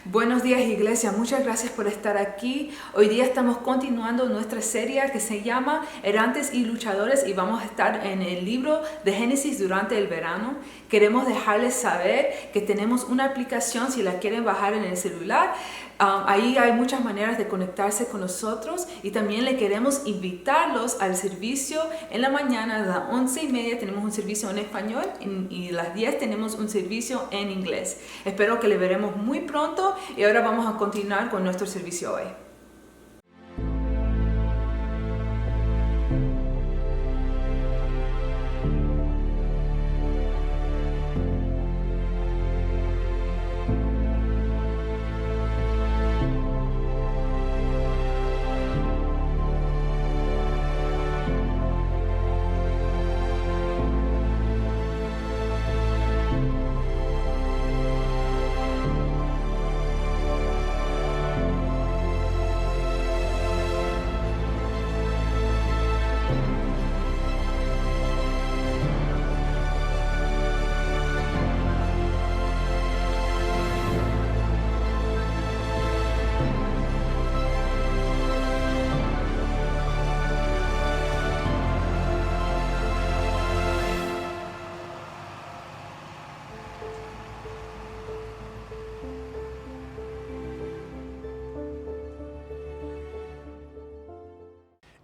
Buenos días, iglesia. Muchas gracias por estar aquí. Hoy día estamos continuando nuestra serie que se llama Errantes y Luchadores y vamos a estar en el libro de Génesis durante el verano. Queremos dejarles saber que tenemos una aplicación si la quieren bajar en el celular. Ahí hay muchas maneras de conectarse con nosotros y también le queremos invitarlos al servicio en la mañana a las 11:30 tenemos un servicio en español y a las 10 tenemos un servicio en inglés. Espero que le veremos muy pronto y ahora vamos a continuar con nuestro servicio hoy.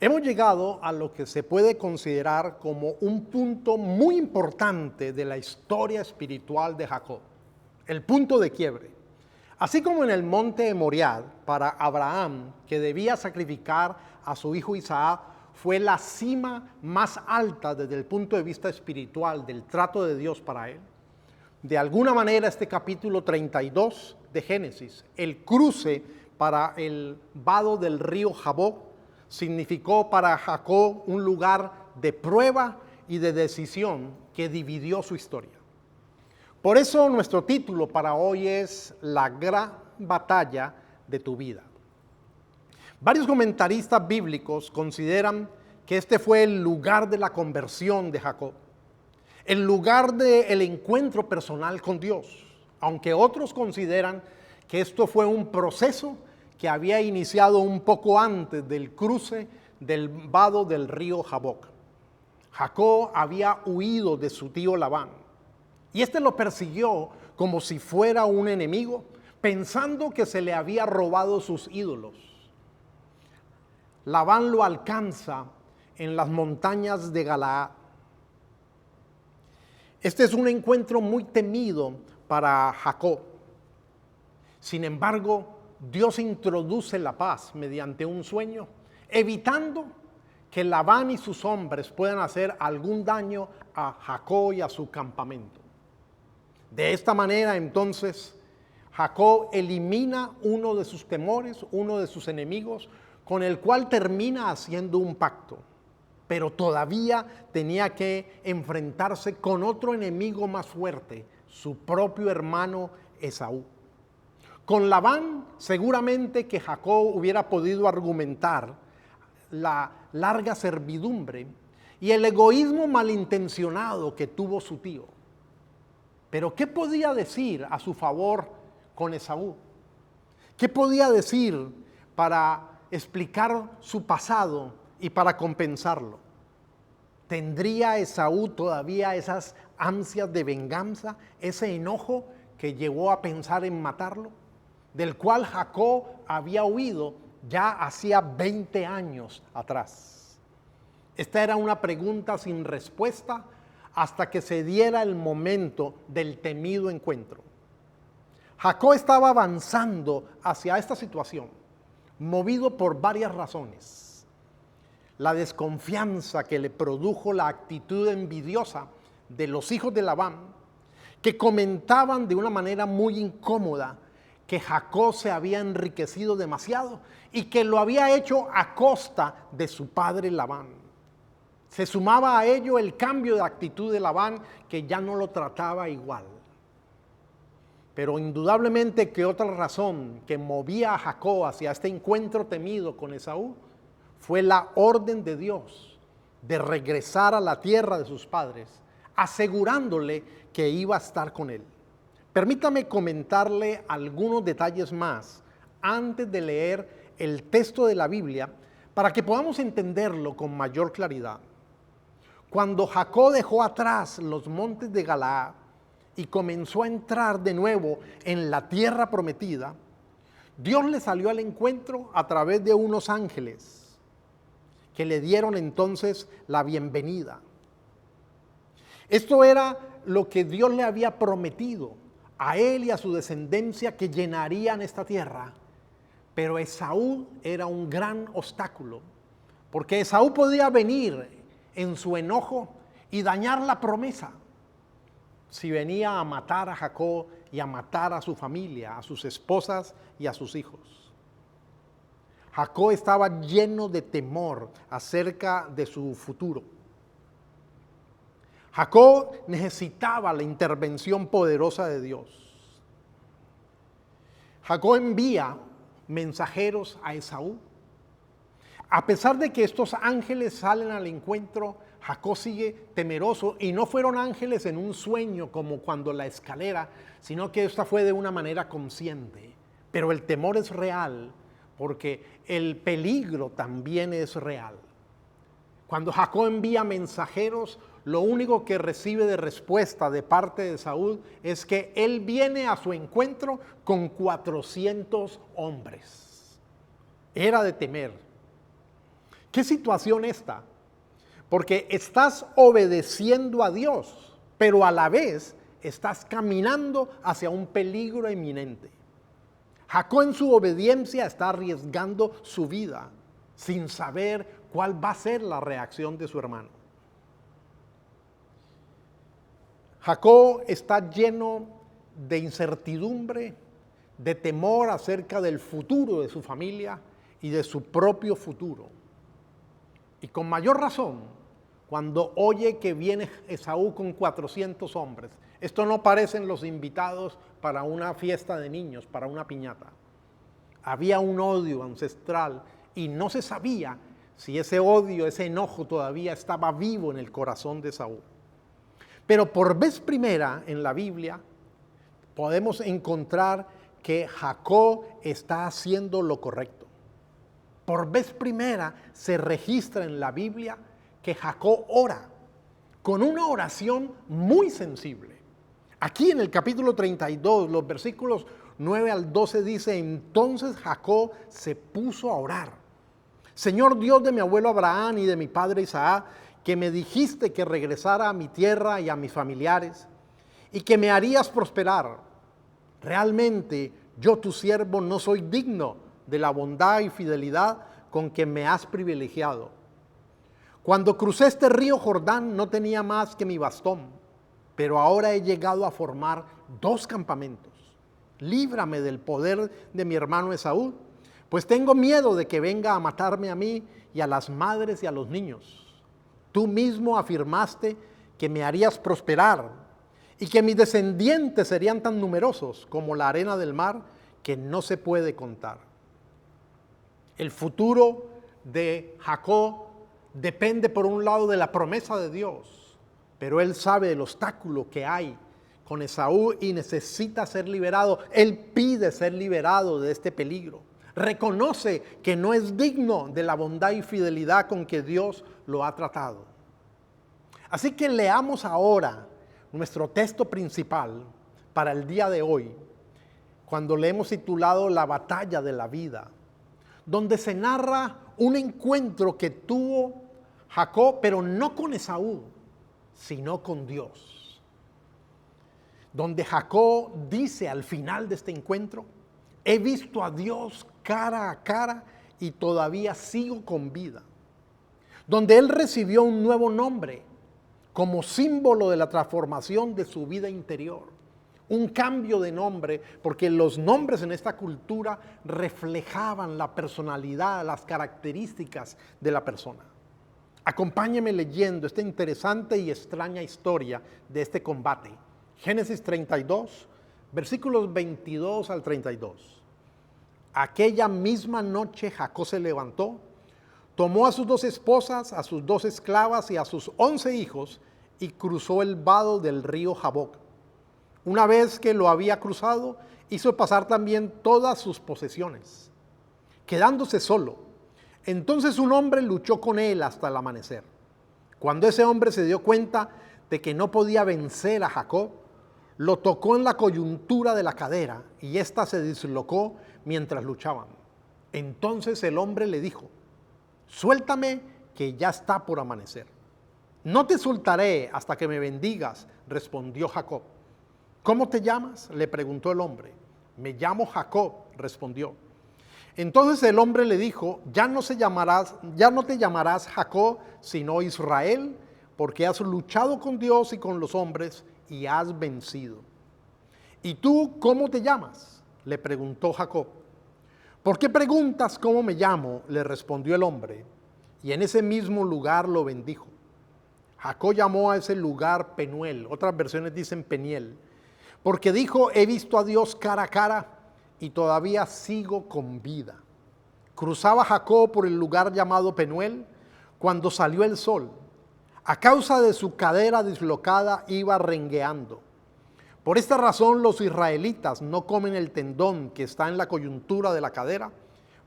Hemos llegado a lo que se puede considerar como un punto muy importante de la historia espiritual de Jacob, el punto de quiebre. Así como en el monte de Moriah, para Abraham, que debía sacrificar a su hijo Isaac, fue la cima más alta desde el punto de vista espiritual del trato de Dios para él. De alguna manera este capítulo 32 de Génesis, el cruce para el vado del río Jaboc, significó para Jacob un lugar de prueba y de decisión que dividió su historia. Por eso nuestro título para hoy es La gran batalla de tu vida. Varios comentaristas bíblicos consideran que este fue el lugar de la conversión de Jacob, el lugar del encuentro personal con Dios, aunque otros consideran que esto fue un proceso que había iniciado un poco antes del cruce del vado del río Jaboc. Jacob había huido de su tío Labán y este lo persiguió como si fuera un enemigo, pensando que se le había robado sus ídolos. Labán lo alcanza en las montañas de Galaad. Este es un encuentro muy temido para Jacob. Sin embargo, Dios introduce la paz mediante un sueño, evitando que Labán y sus hombres puedan hacer algún daño a Jacob y a su campamento. De esta manera, entonces, Jacob elimina uno de sus temores, uno de sus enemigos, con el cual termina haciendo un pacto. Pero todavía tenía que enfrentarse con otro enemigo más fuerte, su propio hermano Esaú. Con Labán, seguramente que Jacob hubiera podido argumentar la larga servidumbre y el egoísmo malintencionado que tuvo su tío. Pero ¿qué podía decir a su favor con Esaú? ¿Qué podía decir para explicar su pasado y para compensarlo? ¿Tendría Esaú todavía esas ansias de venganza, ese enojo que llevó a pensar en matarlo, del cual Jacob había huido ya hacía 20 años atrás? Esta era una pregunta sin respuesta hasta que se diera el momento del temido encuentro. Jacob estaba avanzando hacia esta situación, movido por varias razones. La desconfianza que le produjo la actitud envidiosa de los hijos de Labán, que comentaban de una manera muy incómoda que Jacob se había enriquecido demasiado y que lo había hecho a costa de su padre Labán. Se sumaba a ello el cambio de actitud de Labán, que ya no lo trataba igual. Pero indudablemente que otra razón que movía a Jacob hacia este encuentro temido con Esaú fue la orden de Dios de regresar a la tierra de sus padres, asegurándole que iba a estar con él. Permítame comentarle algunos detalles más antes de leer el texto de la Biblia para que podamos entenderlo con mayor claridad. Cuando Jacob dejó atrás los montes de Galaad y comenzó a entrar de nuevo en la tierra prometida, Dios le salió al encuentro a través de unos ángeles que le dieron entonces la bienvenida. Esto era lo que Dios le había prometido a él y a su descendencia, que llenarían esta tierra. Pero Esaú era un gran obstáculo, porque Esaú podía venir en su enojo y dañar la promesa si venía a matar a Jacob y a matar a su familia, a sus esposas y a sus hijos. Jacob estaba lleno de temor acerca de su futuro. Jacob necesitaba la intervención poderosa de Dios. Jacob envía mensajeros a Esaú. A pesar de que estos ángeles salen al encuentro, Jacob sigue temeroso, y no fueron ángeles en un sueño como cuando la escalera, sino que esta fue de una manera consciente. Pero el temor es real, porque el peligro también es real. Cuando Jacob envía mensajeros, lo único que recibe de respuesta de parte de Saúl es que él viene a su encuentro con 400 hombres. Era de temer. ¿Qué situación esta? Porque estás obedeciendo a Dios, pero a la vez estás caminando hacia un peligro inminente. Jacob en su obediencia está arriesgando su vida sin saber cuál va a ser la reacción de su hermano. Jacob está lleno de incertidumbre, de temor acerca del futuro de su familia y de su propio futuro. Y con mayor razón, cuando oye que viene Esaú con 400 hombres. Esto no parecen los invitados para una fiesta de niños, para una piñata. Había un odio ancestral y no se sabía si ese odio, ese enojo todavía estaba vivo en el corazón de Esaú. Pero por vez primera en la Biblia podemos encontrar que Jacob está haciendo lo correcto. Por vez primera se registra en la Biblia que Jacob ora con una oración muy sensible. Aquí en el capítulo 32, los versículos 9 al 12 dice: entonces Jacob se puso a orar. Señor Dios de mi abuelo Abraham y de mi padre Isaac, que me dijiste que regresara a mi tierra y a mis familiares, y que me harías prosperar. Realmente yo, tu siervo, no soy digno de la bondad y fidelidad con que me has privilegiado. Cuando crucé este río Jordán no tenía más que mi bastón, pero ahora he llegado a formar 2 campamentos. Líbrame del poder de mi hermano Esaú, pues tengo miedo de que venga a matarme a mí y a las madres y a los niños. Tú mismo afirmaste que me harías prosperar y que mis descendientes serían tan numerosos como la arena del mar, que no se puede contar. El futuro de Jacob depende por un lado de la promesa de Dios, pero él sabe el obstáculo que hay con Esaú y necesita ser liberado. Él pide ser liberado de este peligro. Reconoce que no es digno de la bondad y fidelidad con que Dios lo ha tratado. Así que leamos ahora nuestro texto principal para el día de hoy, cuando le hemos titulado La batalla de la vida, donde se narra un encuentro que tuvo Jacob, pero no con Esaú, sino con Dios. Donde Jacob dice al final de este encuentro: he visto a Dios cara a cara y todavía sigo con vida. Donde él recibió un nuevo nombre como símbolo de la transformación de su vida interior. Un cambio de nombre, porque los nombres en esta cultura reflejaban la personalidad, las características de la persona. Acompáñeme leyendo esta interesante y extraña historia de este combate. Génesis 32, versículos 22 al 32. Aquella misma noche Jacob se levantó, tomó a sus 2 esposas, a sus 2 esclavas y a sus 11 hijos y cruzó el vado del río Jaboc. Una vez que lo había cruzado, hizo pasar también todas sus posesiones, quedándose solo. Entonces un hombre luchó con él hasta el amanecer. Cuando ese hombre se dio cuenta de que no podía vencer a Jacob, lo tocó en la coyuntura de la cadera y ésta se dislocó mientras luchaban. Entonces el hombre le dijo: suéltame, que ya está por amanecer. No te soltaré hasta que me bendigas, respondió Jacob. ¿Cómo te llamas?, le preguntó el hombre. Me llamo Jacob, respondió. Entonces el hombre le dijo: ya no te llamarás Jacob, sino Israel, porque has luchado con Dios y con los hombres y has vencido. ¿Y tú cómo te llamas?, le preguntó Jacob. ¿Por qué preguntas cómo me llamo?, le respondió el hombre. Y en ese mismo lugar lo bendijo. Jacob llamó a ese lugar Penuel, otras versiones dicen Peniel, porque dijo: he visto a Dios cara a cara y todavía sigo con vida. Cruzaba Jacob por el lugar llamado Penuel cuando salió el sol. A causa de su cadera dislocada iba rengueando. Por esta razón los israelitas no comen el tendón que está en la coyuntura de la cadera,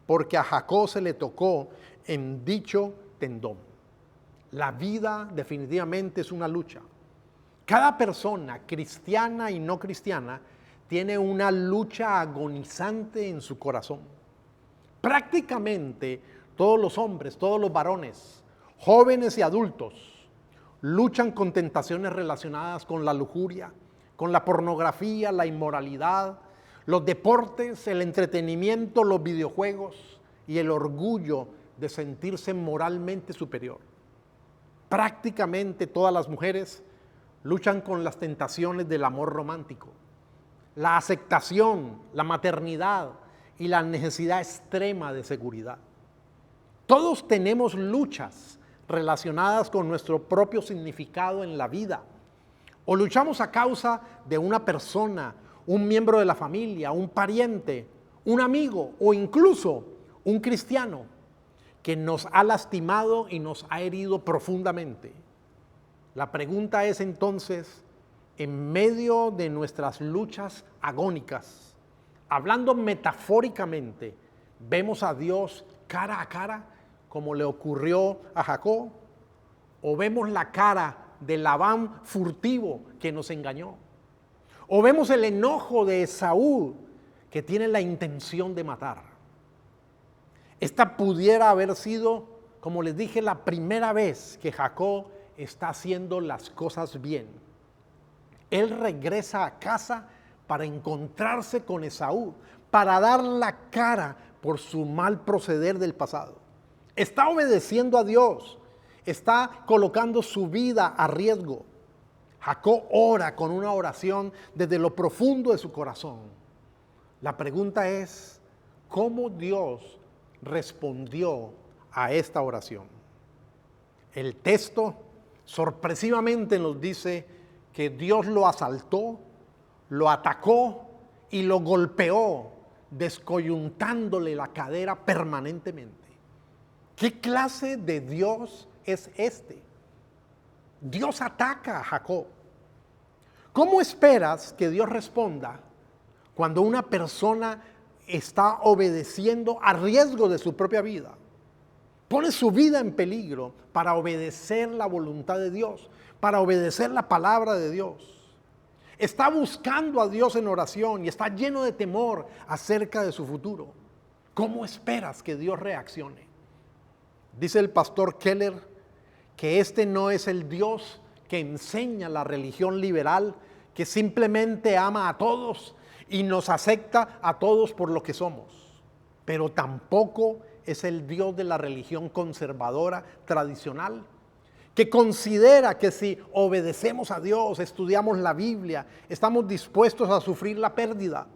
porque a Jacob se le tocó en dicho tendón. La vida definitivamente es una lucha. Cada persona, cristiana y no cristiana, tiene una lucha agonizante en su corazón. Prácticamente todos los hombres, todos los varones, jóvenes y adultos, luchan con tentaciones relacionadas con la lujuria, con la pornografía, la inmoralidad, los deportes, el entretenimiento, los videojuegos y el orgullo de sentirse moralmente superior. Prácticamente todas las mujeres luchan con las tentaciones del amor romántico, la aceptación, la maternidad y la necesidad extrema de seguridad. Todos tenemos luchas relacionadas con nuestro propio significado en la vida. O luchamos a causa de una persona, un miembro de la familia, un pariente, un amigo o incluso un cristiano que nos ha lastimado y nos ha herido profundamente. La pregunta es entonces, en medio de nuestras luchas agónicas, hablando metafóricamente, ¿vemos a Dios cara a cara como le ocurrió a Jacob? ¿O vemos la cara de Labán furtivo que nos engañó? ¿O vemos el enojo de Esaú que tiene la intención de matar? Esta pudiera haber sido, como les dije, la primera vez que Jacob está haciendo las cosas bien. Él regresa a casa para encontrarse con Esaú, para dar la cara por su mal proceder del pasado. Está obedeciendo a Dios, está colocando su vida a riesgo. Jacob ora con una oración desde lo profundo de su corazón. La pregunta es, ¿cómo Dios respondió a esta oración? El texto sorpresivamente nos dice que Dios lo asaltó, lo atacó y lo golpeó, descoyuntándole la cadera permanentemente. ¿Qué clase de Dios es este? Dios ataca a Jacob. ¿Cómo esperas que Dios responda cuando una persona está obedeciendo a riesgo de su propia vida? Pone su vida en peligro para obedecer la voluntad de Dios, para obedecer la palabra de Dios. Está buscando a Dios en oración y está lleno de temor acerca de su futuro. ¿Cómo esperas que Dios reaccione? Dice el pastor Keller que este no es el Dios que enseña la religión liberal, que simplemente ama a todos y nos acepta a todos por lo que somos. Pero tampoco es el Dios de la religión conservadora tradicional, que considera que si obedecemos a Dios, estudiamos la Biblia, estamos dispuestos a sufrir la pérdida,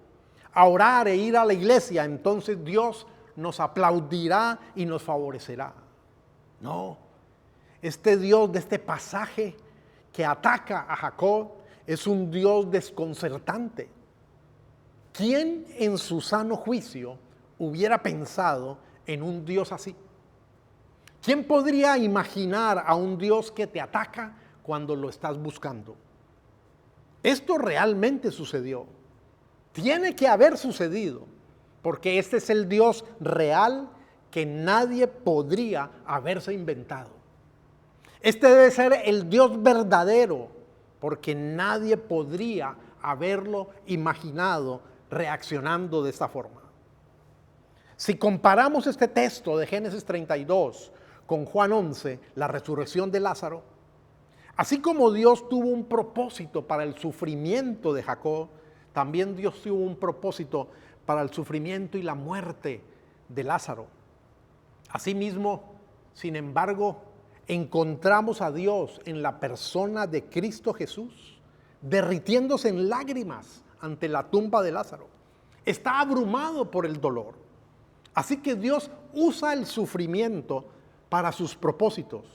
a orar e ir a la iglesia, entonces Dios nos aplaudirá y nos favorecerá. No, este Dios de este pasaje que ataca a Jacob es un Dios desconcertante. ¿Quién en su sano juicio hubiera pensado en un Dios así? ¿Quién podría imaginar a un Dios que te ataca cuando lo estás buscando? Esto realmente sucedió. Tiene que haber sucedido, porque este es el Dios real que nadie podría haberse inventado. Este debe ser el Dios verdadero, porque nadie podría haberlo imaginado reaccionando de esta forma. Si comparamos este texto de Génesis 32 con Juan 11, la resurrección de Lázaro, así como Dios tuvo un propósito para el sufrimiento de Jacob, también Dios tuvo un propósito para el sufrimiento y la muerte de Lázaro. Asimismo, sin embargo, encontramos a Dios en la persona de Cristo Jesús, derritiéndose en lágrimas ante la tumba de Lázaro. Está abrumado por el dolor. Así que Dios usa el sufrimiento para sus propósitos,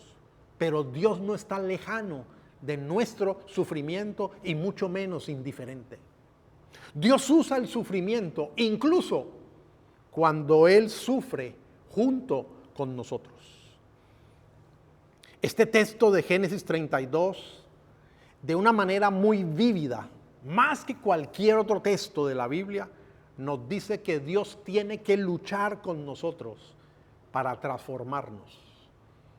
pero Dios no está lejano de nuestro sufrimiento y mucho menos indiferente. Dios usa el sufrimiento incluso cuando Él sufre junto con nosotros. Este texto de Génesis 32, de una manera muy vívida, más que cualquier otro texto de la Biblia, nos dice que Dios tiene que luchar con nosotros para transformarnos.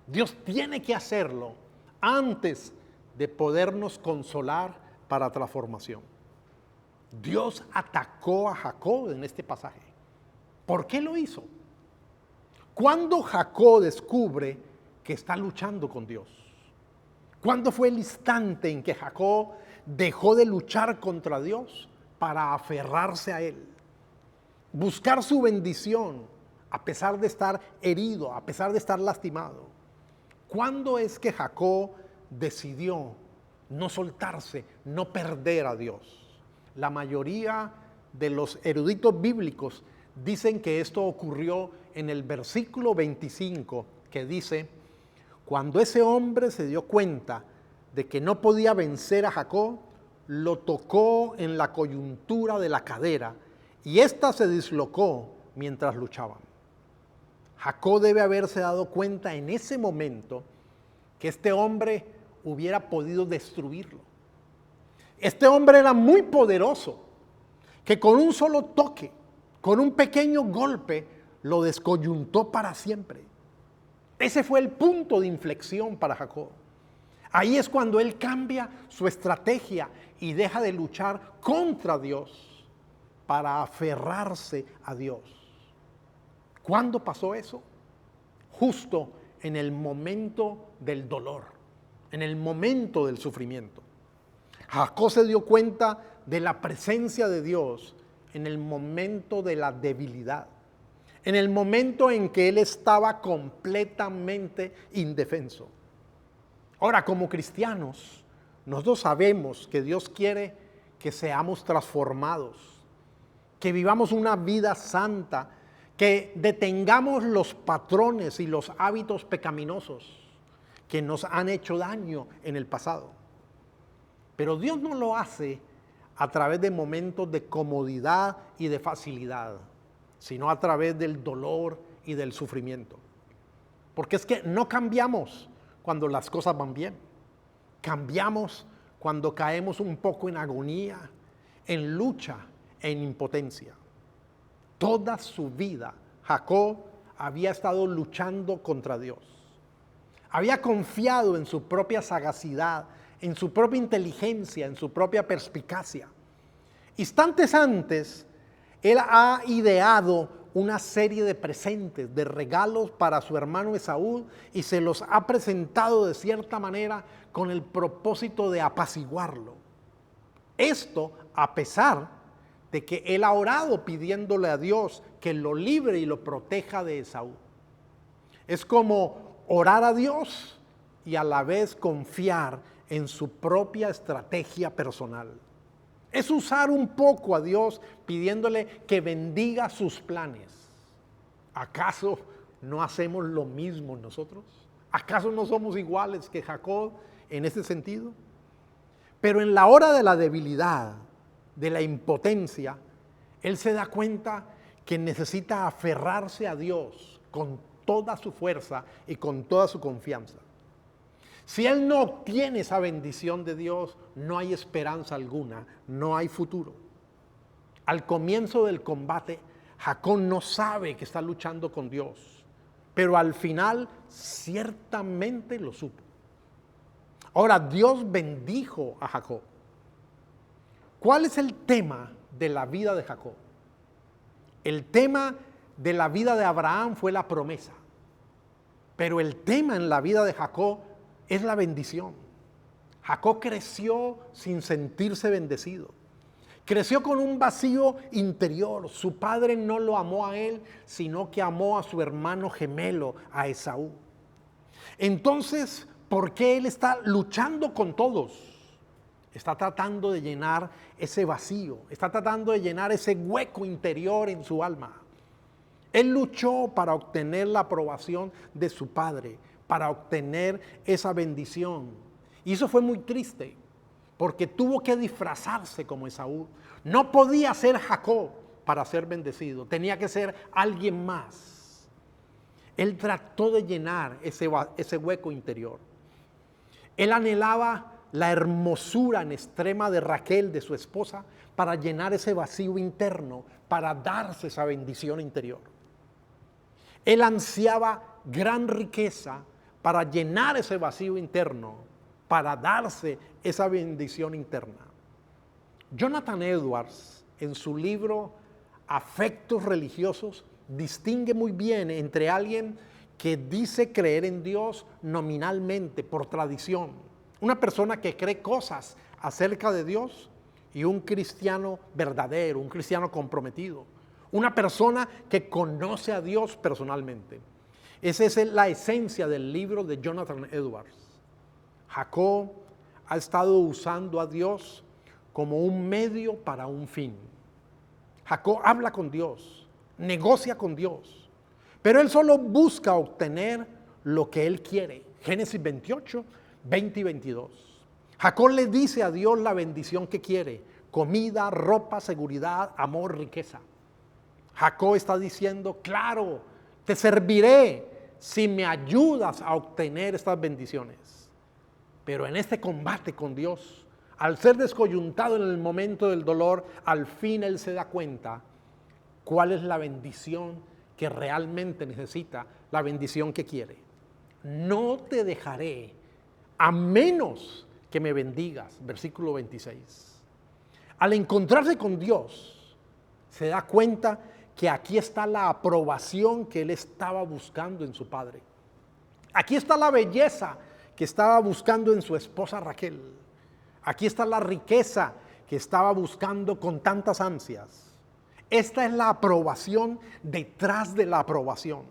Dios tiene que hacerlo antes de podernos consolar para transformación. Dios atacó a Jacob en este pasaje. ¿Por qué lo hizo? ¿Cuándo Jacob descubre que está luchando con Dios? ¿Cuándo fue el instante en que Jacob dejó de luchar contra Dios para aferrarse a Él? Buscar su bendición a pesar de estar herido, a pesar de estar lastimado. ¿Cuándo es que Jacob decidió no soltarse, no perder a Dios? La mayoría de los eruditos bíblicos dicen que esto ocurrió en el versículo 25, que dice: cuando ese hombre se dio cuenta de que no podía vencer a Jacob, lo tocó en la coyuntura de la cadera y ésta se dislocó mientras luchaban. Jacob debe haberse dado cuenta en ese momento que este hombre hubiera podido destruirlo. Este hombre era muy poderoso, que con un solo toque, con un pequeño golpe, lo descoyuntó para siempre. Ese fue el punto de inflexión para Jacob. Ahí es cuando él cambia su estrategia y deja de luchar contra Dios para aferrarse a Dios. ¿Cuándo pasó eso? Justo en el momento del dolor, en el momento del sufrimiento. Jacob se dio cuenta de la presencia de Dios en el momento de la debilidad, en el momento en que él estaba completamente indefenso. Ahora, como cristianos, nosotros sabemos que Dios quiere que seamos transformados, que vivamos una vida santa, que detengamos los patrones y los hábitos pecaminosos que nos han hecho daño en el pasado. Pero Dios no lo hace a través de momentos de comodidad y de facilidad, sino a través del dolor y del sufrimiento. Porque es que no cambiamos cuando las cosas van bien. Cambiamos cuando caemos un poco en agonía, en lucha, en impotencia. Toda su vida Jacob había estado luchando contra Dios. Había confiado en su propia sagacidad, en su propia inteligencia, en su propia perspicacia. Instantes antes, él ha ideado una serie de presentes, de regalos para su hermano Esaú, y se los ha presentado de cierta manera con el propósito de apaciguarlo. Esto a pesar de que él ha orado pidiéndole a Dios que lo libre y lo proteja de Esaú. Es como orar a Dios y a la vez confiar en su propia estrategia personal. Es usar un poco a Dios pidiéndole que bendiga sus planes. ¿Acaso no hacemos lo mismo nosotros? ¿Acaso no somos iguales que Jacob en ese sentido? Pero en la hora de la debilidad, de la impotencia, él se da cuenta que necesita aferrarse a Dios con toda su fuerza y con toda su confianza. Si él no obtiene esa bendición de Dios, no hay esperanza alguna, no hay futuro. Al comienzo del combate, Jacob no sabe que está luchando con Dios, pero al final ciertamente lo supo. Ahora, Dios bendijo a Jacob. ¿Cuál es el tema de la vida de Jacob? El tema de la vida de Abraham fue la promesa, pero el tema en la vida de Jacob es la bendición. Jacob creció sin sentirse bendecido. Creció con un vacío interior. Su padre no lo amó a él, sino que amó a su hermano gemelo, a Esaú. Entonces, ¿por qué él está luchando con todos? Está tratando de llenar ese vacío, está tratando de llenar ese hueco interior en su alma. Él luchó para obtener la aprobación de su padre, para obtener esa bendición. Y eso fue muy triste, porque tuvo que disfrazarse como Esaú. No podía ser Jacob para ser bendecido, tenía que ser alguien más. Él trató de llenar ese hueco interior. Él anhelaba la hermosura en extrema de Raquel, de su esposa, para llenar ese vacío interno, para darse esa bendición interior. Él ansiaba gran riqueza para llenar ese vacío interno, para darse esa bendición interna. Jonathan Edwards, en su libro Afectos Religiosos, distingue muy bien entre alguien que dice creer en Dios nominalmente, por tradición, una persona que cree cosas acerca de Dios, y un cristiano verdadero, un cristiano comprometido, una persona que conoce a Dios personalmente. Esa es la esencia del libro de Jonathan Edwards. Jacob ha estado usando a Dios como un medio para un fin. Jacob habla con Dios, negocia con Dios, pero él solo busca obtener lo que él quiere. Génesis 28, 20 y 22. Jacob le dice a Dios la bendición que quiere: comida, ropa, seguridad, amor, riqueza. Jacob está diciendo: claro, te serviré si me ayudas a obtener estas bendiciones. Pero en este combate con Dios, al ser descoyuntado en el momento del dolor, al fin él se da cuenta cuál es la bendición que realmente necesita, la bendición que quiere. No te dejaré a menos que me bendigas, versículo 26. Al encontrarse con Dios, se da cuenta que aquí está la aprobación que él estaba buscando en su padre. Aquí está la belleza que estaba buscando en su esposa Raquel. Aquí está la riqueza que estaba buscando con tantas ansias. Esta es la aprobación detrás de la aprobación.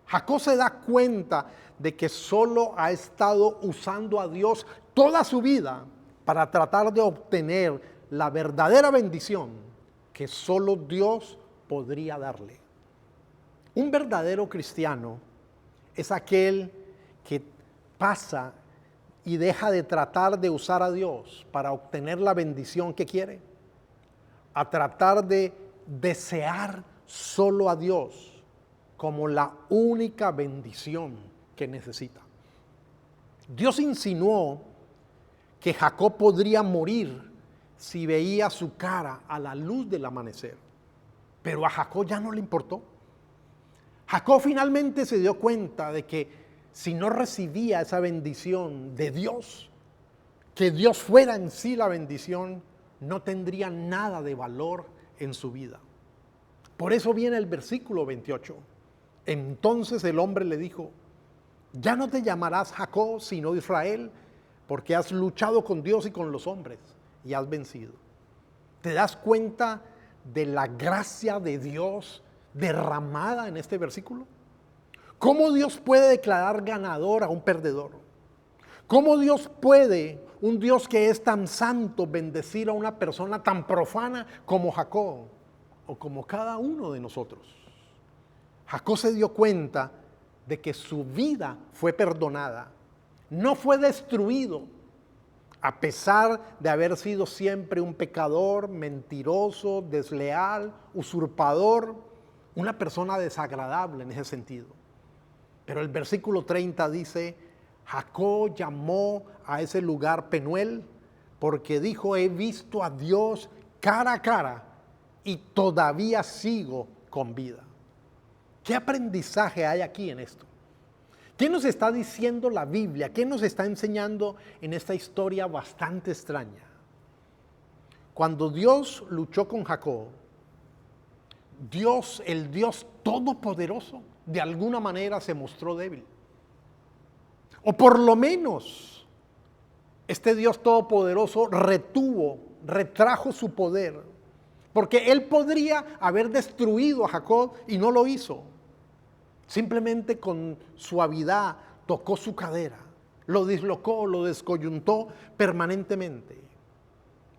Jacob se da cuenta de que solo ha estado usando a Dios toda su vida para tratar de obtener la verdadera bendición que solo Dios podría darle. Un verdadero cristiano es aquel que pasa y deja de tratar de usar a Dios para obtener la bendición que quiere, a tratar de desear solo a Dios como la única bendición que necesita. Dios insinuó que Jacob podría morir si veía su cara a la luz del amanecer, pero a Jacob ya no le importó. Jacob finalmente se dio cuenta de que si no recibía esa bendición de Dios, que Dios fuera en sí la bendición, no tendría nada de valor en su vida. Por eso viene el versículo 28. Entonces el hombre le dijo: ya no te llamarás Jacob, sino Israel, porque has luchado con Dios y con los hombres y has vencido. ¿Te das cuenta de la gracia de Dios derramada en este versículo? ¿Cómo Dios puede declarar ganador a un perdedor? ¿Cómo Dios puede, un Dios que es tan santo, bendecir a una persona tan profana como Jacob o como cada uno de nosotros? Jacob se dio cuenta de que su vida fue perdonada, no fue destruido, a pesar de haber sido siempre un pecador, mentiroso, desleal, usurpador, una persona desagradable en ese sentido. Pero el versículo 30 dice: Jacob llamó a ese lugar Penuel porque dijo, he visto a Dios cara a cara y todavía sigo con vida. ¿Qué aprendizaje hay aquí en esto? ¿Qué nos está diciendo la Biblia? ¿Qué nos está enseñando en esta historia bastante extraña? Cuando Dios luchó con Jacob, Dios, el Dios todopoderoso, de alguna manera se mostró débil. O por lo menos, este Dios todopoderoso retrajo su poder, porque él podría haber destruido a Jacob y no lo hizo. Simplemente con suavidad tocó su cadera, lo dislocó, lo descoyuntó permanentemente.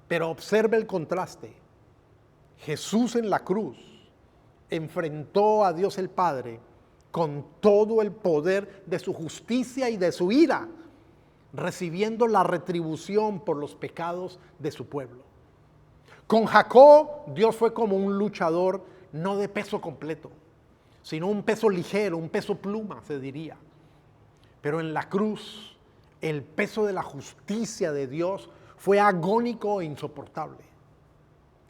Pero observe el contraste. Jesús en la cruz enfrentó a Dios el Padre con todo el poder de su justicia y de su ira, recibiendo la retribución por los pecados de su pueblo. Con Jacob, Dios fue como un luchador no de peso completo, sino un peso ligero, un peso pluma, se diría. Pero en la cruz, el peso de la justicia de Dios fue agónico e insoportable.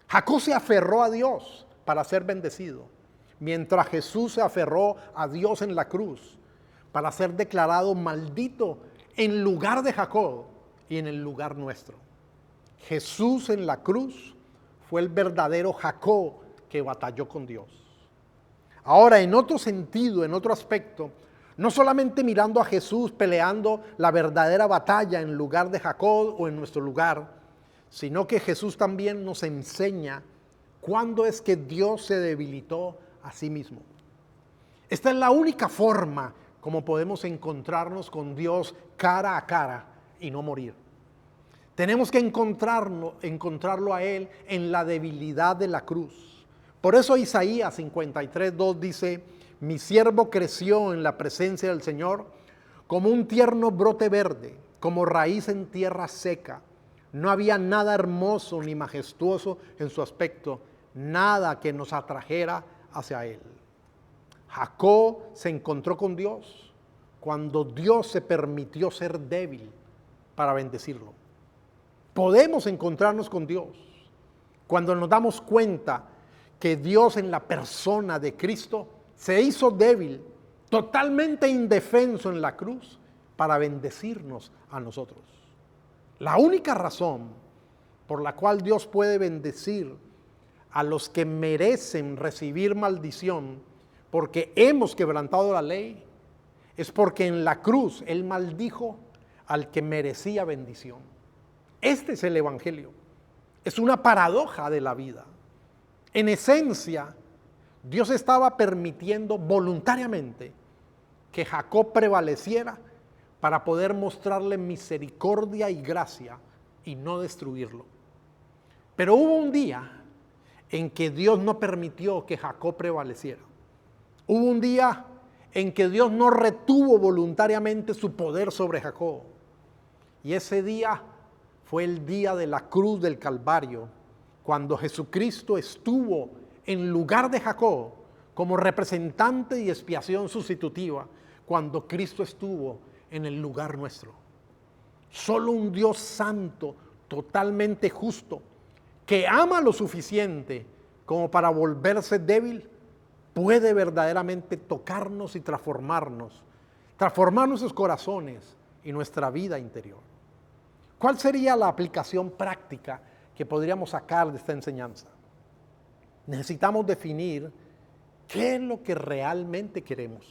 Jacob se aferró a Dios para ser bendecido, mientras Jesús se aferró a Dios en la cruz para ser declarado maldito en lugar de Jacob y en el lugar nuestro. Jesús en la cruz fue el verdadero Jacob que batalló con Dios. Ahora, en otro sentido, en otro aspecto, no solamente mirando a Jesús peleando la verdadera batalla en lugar de Jacob o en nuestro lugar, sino que Jesús también nos enseña cuándo es que Dios se debilitó a sí mismo. Esta es la única forma como podemos encontrarnos con Dios cara a cara y no morir. Tenemos que encontrarlo a Él en la debilidad de la cruz. Por eso Isaías 53:2 dice, mi siervo creció en la presencia del Señor como un tierno brote verde, como raíz en tierra seca. No había nada hermoso ni majestuoso en su aspecto, nada que nos atrajera hacia Él. Jacob se encontró con Dios cuando Dios se permitió ser débil para bendecirlo. Podemos encontrarnos con Dios cuando nos damos cuenta que Dios en la persona de Cristo se hizo débil, totalmente indefenso en la cruz para bendecirnos a nosotros. La única razón por la cual Dios puede bendecir a los que merecen recibir maldición porque hemos quebrantado la ley es porque en la cruz Él maldijo al que merecía bendición. Este es el Evangelio. Es una paradoja de la vida. En esencia, Dios estaba permitiendo voluntariamente que Jacob prevaleciera para poder mostrarle misericordia y gracia y no destruirlo. Pero hubo un día en que Dios no permitió que Jacob prevaleciera. Hubo un día en que Dios no retuvo voluntariamente su poder sobre Jacob. Y ese día fue el día de la cruz del Calvario, cuando Jesucristo estuvo en lugar de Jacob como representante y expiación sustitutiva, cuando Cristo estuvo en el lugar nuestro. Solo un Dios santo, totalmente justo, que ama lo suficiente como para volverse débil, puede verdaderamente tocarnos y transformar nuestros corazones y nuestra vida interior. ¿Cuál sería la aplicación práctica que podríamos sacar de esta enseñanza? Necesitamos definir qué es lo que realmente queremos.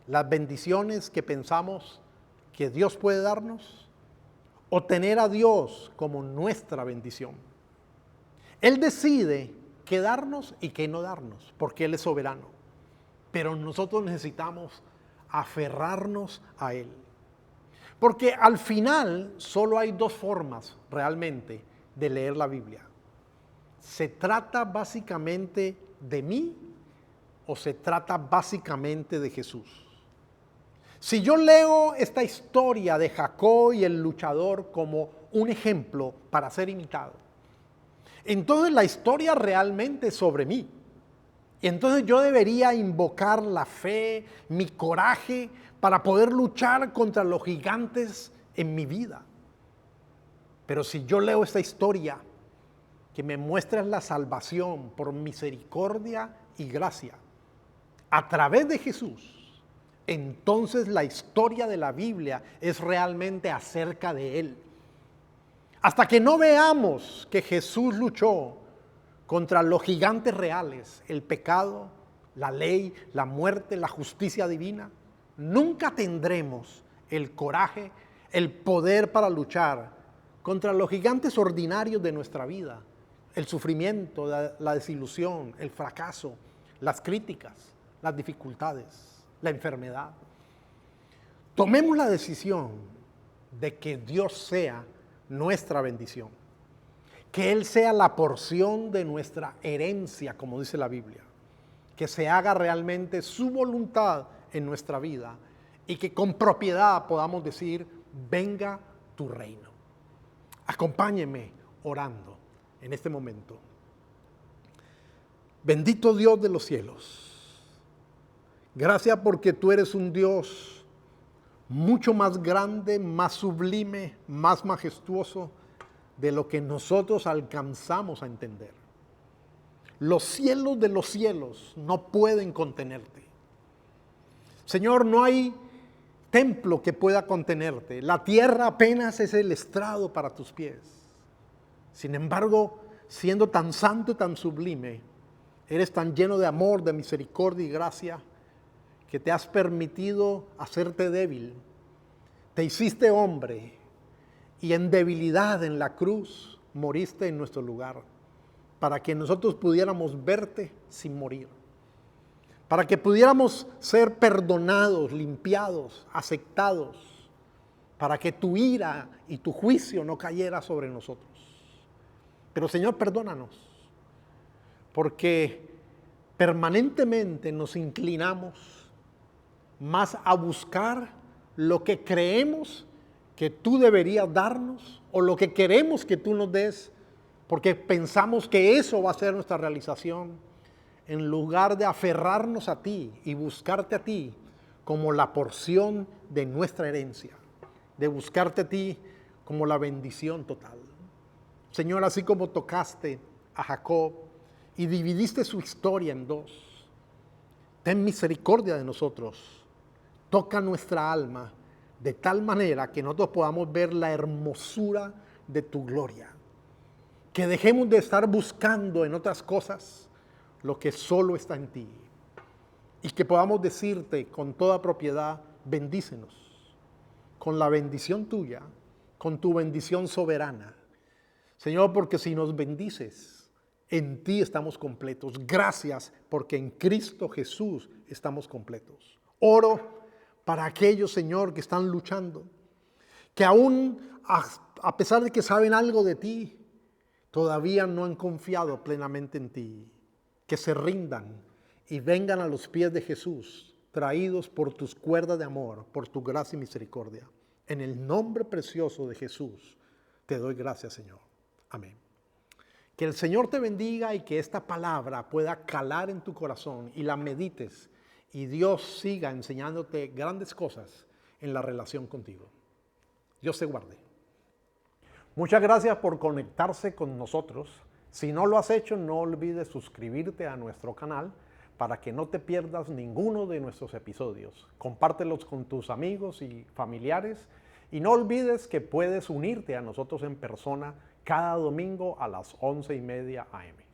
Las bendiciones que pensamos que Dios puede darnos, o tener a Dios como nuestra bendición. Él decide qué darnos y qué no darnos, porque Él es soberano. Pero nosotros necesitamos aferrarnos a Él. Porque al final solo hay dos formas realmente de leer la Biblia. ¿Se trata básicamente de mí o se trata básicamente de Jesús? Si yo leo esta historia de Jacob y el luchador como un ejemplo para ser imitado, entonces la historia realmente es sobre mí. Y entonces yo debería invocar la fe, mi coraje, para poder luchar contra los gigantes en mi vida. Pero si yo leo esta historia que me muestra la salvación por misericordia y gracia a través de Jesús, entonces la historia de la Biblia es realmente acerca de Él. Hasta que no veamos que Jesús luchó contra los gigantes reales, el pecado, la ley, la muerte, la justicia divina, nunca tendremos el coraje, el poder para luchar contra los gigantes ordinarios de nuestra vida, el sufrimiento, la desilusión, el fracaso, las críticas, las dificultades, la enfermedad. Tomemos la decisión de que Dios sea nuestra bendición, que Él sea la porción de nuestra herencia, como dice la Biblia, que se haga realmente su voluntad en nuestra vida y que con propiedad podamos decir, venga tu reino. Acompáñeme orando en este momento. Bendito Dios de los cielos, gracias porque tú eres un Dios mucho más grande, más sublime, más majestuoso de lo que nosotros alcanzamos a entender. Los cielos de los cielos no pueden contenerte. Señor, no hay templo que pueda contenerte. La tierra apenas es el estrado para tus pies. Sin embargo, siendo tan santo y tan sublime, eres tan lleno de amor, de misericordia y gracia, que te has permitido hacerte débil. Te hiciste hombre y en debilidad en la cruz moriste en nuestro lugar, para que nosotros pudiéramos verte sin morir, para que pudiéramos ser perdonados, limpiados, aceptados, para que tu ira y tu juicio no cayera sobre nosotros. Pero Señor, perdónanos, porque permanentemente nos inclinamos más a buscar lo que creemos que tú deberías darnos o lo que queremos que tú nos des, porque pensamos que eso va a ser nuestra realización, en lugar de aferrarnos a ti y buscarte a ti como la porción de nuestra herencia, de buscarte a ti como la bendición total. Señor, así como tocaste a Jacob y dividiste su historia en dos, ten misericordia de nosotros. Toca nuestra alma de tal manera que nosotros podamos ver la hermosura de tu gloria. Que dejemos de estar buscando en otras cosas lo que solo está en ti. Y que podamos decirte con toda propiedad, bendícenos con la bendición tuya, con tu bendición soberana. Señor, porque si nos bendices, en ti estamos completos. Gracias porque en Cristo Jesús estamos completos. Oro para aquellos, Señor, que están luchando, que aún a pesar de que saben algo de ti, todavía no han confiado plenamente en ti. Que se rindan y vengan a los pies de Jesús, traídos por tus cuerdas de amor, por tu gracia y misericordia. En el nombre precioso de Jesús, te doy gracias, Señor. Amén. Que el Señor te bendiga y que esta palabra pueda calar en tu corazón y la medites y Dios siga enseñándote grandes cosas en la relación contigo. Dios te guarde. Muchas gracias por conectarse con nosotros. Si no lo has hecho, no olvides suscribirte a nuestro canal para que no te pierdas ninguno de nuestros episodios. Compártelos con tus amigos y familiares y no olvides que puedes unirte a nosotros en persona cada domingo a las 11:30 a.m.